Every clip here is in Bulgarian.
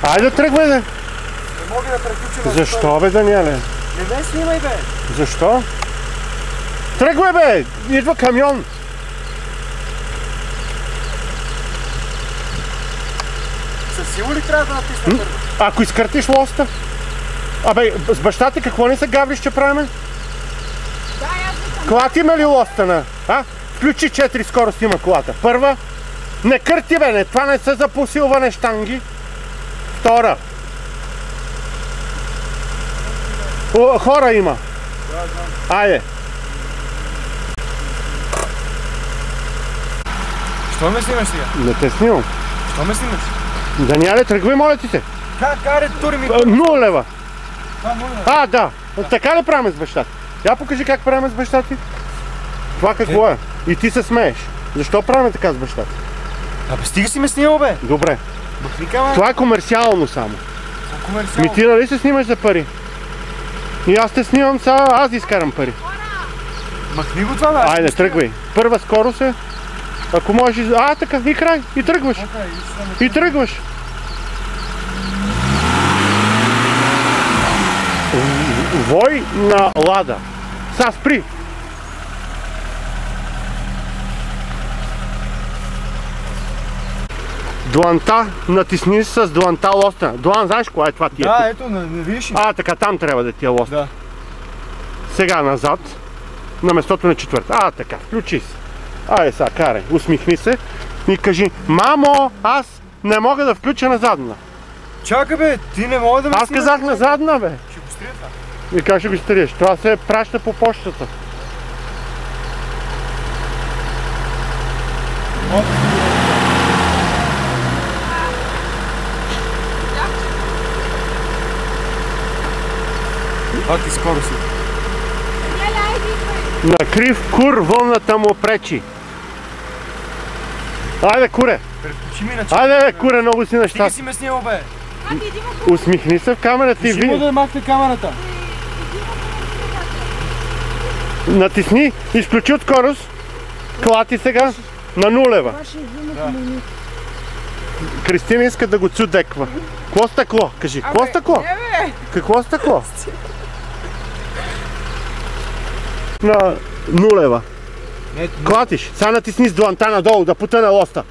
Айде тръгвай, бе. Не мога да преключим. Защо, бе, Даниеле? Не ме снимай, бе. Защо? Тръгвай, бе! Идва камион! Със сила ли трябва да натисна първо? Ако изкъртиш лоста? Абе, с баща ти какво не се гавриш, че правиме? Да, аз викам. Клатиме ли лоста на? Включи 4 скорости има колата. Първа, не кърти, бе, не, това не са за посилване щанги. Втора. Хора има. Айде. Що ме снимаш сега? Не те снимам. Що ме снимаш? Даниеле, тръгвай, моля ти се. Каре, тури ми. 0 лева. Това 0 лева. Да. Така ли правим с баща ти? Я покажи как правим с баща ти. Това какво е? И ти се смееш. Защо правим така с баща ти? Абе, стига си ме снимал, бе. Добре. Бахвика, бе. Това е комерциално само. Комерциално. Ти нали се снимаш за пари? И аз те снимам сега, аз да изкарам пари. Махни го това, бе. Айде, тръгвай. Първа скорост е. Ако можеш... така, и край. И тръгваш. И тръгваш. Вой на Лада. Са, спри. Дланта, натисни с дланта лоста. Длан, знаеш кога е това ти е? Да, ето, не видиш ли? Така, там трябва да ти е лоста. Да. Сега назад, на местото на четвърта. Така, включи се. Айде сега, карай, усмихни се и кажи: мамо, аз не мога да включа на задна. Чакай, бе, ти не мога да ме Аз казах на задна, бе. Ще го стрия това. И как ще го стриеш? Това се праща по почтата. Ти скоро си. Даниеле, айде, идвай. На крив кур вълната му пречи. Айде, куре! Прескочи ми на Айде, бе, куре, много си на Стига щастие. си ме снимал, бе. Айде, иди му. Усмихни се в камерата и Ще му ви. да махне камерата. Натисни, изключи от скорост. Клати сега на 0 лева. Кристина иска да го цудеква. Какво стъкло? Кажи, какво стъкло? Не, бе. Какво стъкло? На 0 лева. Клатиш. Сега натисни с дланта надолу, да потъне лоста.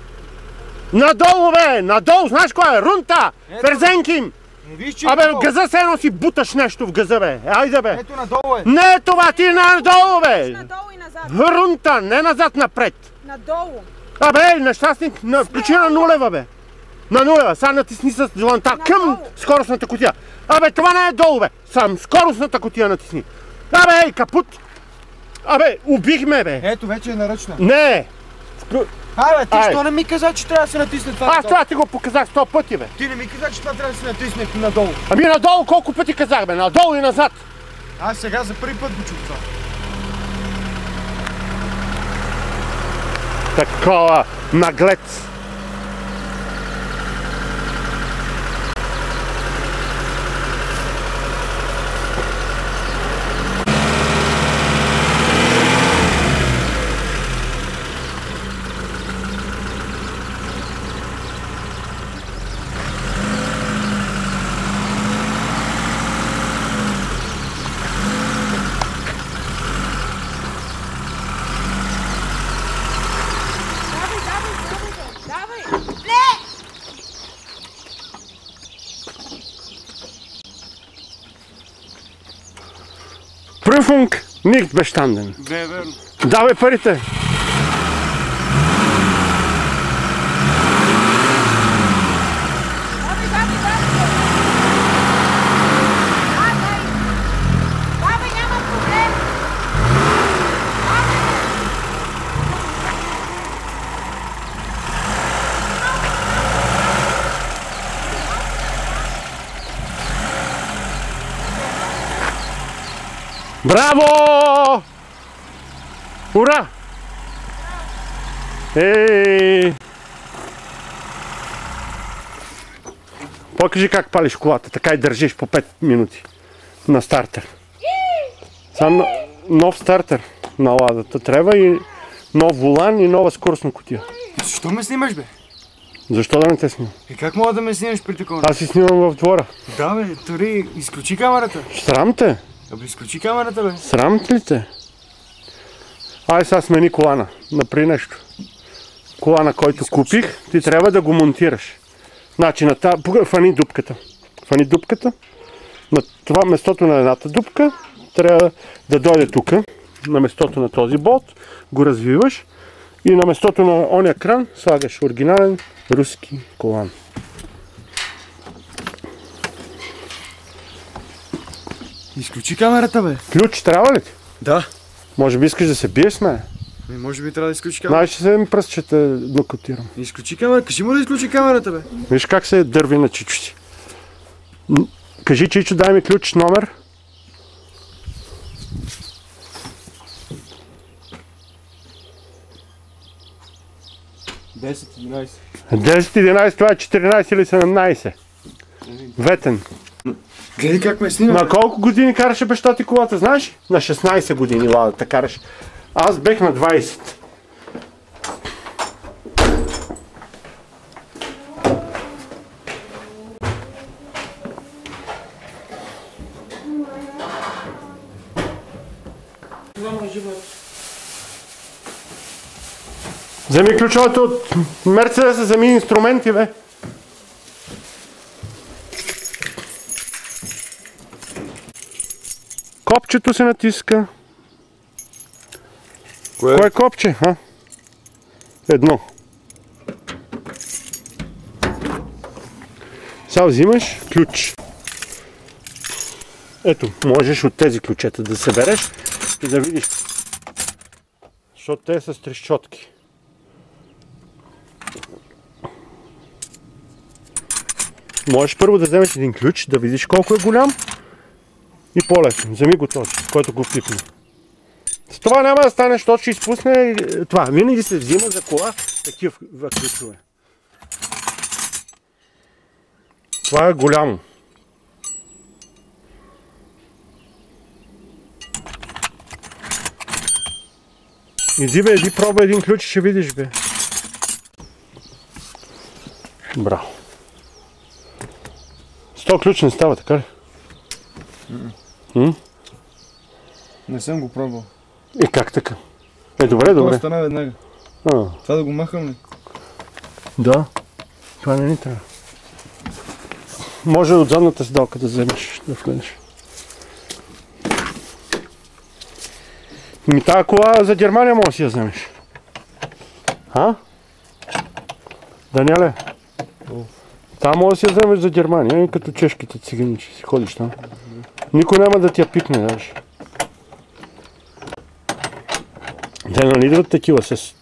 Надолу, бе! Надолу! Знаеш кой е? Рунта! Ферзенкин! Не виж, че Абе, надолу. газа се едно си буташ нещо в газа, бе. Айде, бе. Ето надолу е. Не е това, ти надолу, бе. Надолу и назад. Рунта, не назад, напред. Надолу. Абе, нещастник, включи на 0 лева, бе. На 0 лева, сега натисни с дланта към скоростната кутия. Абе, това не е долу, бе. Сам скоростната кутия натисни. Абе, ей, капут. Абе, убихме, бе. Ето, вече е наръчна. Не. Абе, ти Ай. що не ми каза, че трябва да се натисне това Аз надолу? това ти го показах 100 пъти, бе. Ти не ми каза, че това трябва да се натисне надолу. Ами надолу колко пъти казах, бе. Надолу и назад. Аз сега за първи път го чух това. Такова наглец. Prüfung nicht bestanden. Да, е верно. Давай парите. Бабе, няма проблем. Браво! Ура! Ей! Покажи как палиш колата, така и държиш по 5 минути на стартер. Само нов стартер на ладата трябва и нов волан и нова скоростна кутия. Защо ме снимаш, бе? Защо да не те снимам? И как мога да ме снимаш при такова? Аз си снимам в двора. Да бе, Тори, изключи камерата. Срам те? Абе, изключи камерата бе. Срам ли те? Ай сега смени колана. Напри нещо. Колана, който купих, ти трябва да го монтираш. Значи, фани дупката. Фани дупката. На това местото на едната дупка трябва да дойде тук, на местото на този болт, го развиваш и на местото на ония кран слагаш оригинален руски колан. Изключи камерата бе. Ключ трябва ли ти? Да. Може би искаш да се биеш с мен? Може би трябва да изключи камерата. Знаеш, че се ми пръст, че те нокаутирам. Изключи камерата. Кажи му да изключи камерата бе. Виж как се дърви на Чичо си. Кажи, Чичо, дай ми ключ номер. 10-11. 10-11, това е 14 или 17. Ветен. Гледай как ме снима. На колко години караше баща ти колата, знаеш? На 16 години ладата караше. Аз бех на 20. Вземи ключовете от Мерцедеса, вземи инструменти, бе. Копчето се натиска. Кое копче? А? Едно. Сега взимаш ключ. Ето, можеш от тези ключета да събереш и да видиш. Защото те са с трещотки. Можеш първо да вземеш един ключ, да видиш колко е голям и по-лесно. Вземи го този, който го пипне. С това няма да стане, защото ще изпусне това. Винаги се взима за кола такива ключове. Това е голямо. Иди бе, иди пробва един ключ и ще видиш бе. Браво. 100 ключ не става, така ли? Не съм го пробвал. И как така? Добре, добре. Това стана веднага. Това да го махам ли? Да. Това не ни трябва. Може от задната седалка да вземеш, да влезеш. Тая кола за Германия може да си я вземеш. Даниеле? Там може да си я вземеш за Германия, като чешките цигани, че си ходиш там. Никой няма да ти я пипне даже. Те не идват такива с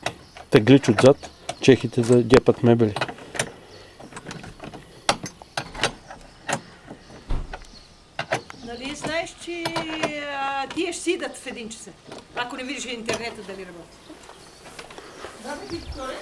теглич отзад, чехите да гепат мебели. Нали знаеш, че тия ще сидат в 1 часа, ако не видиш интернета дали работи. Да, бе, Виктория.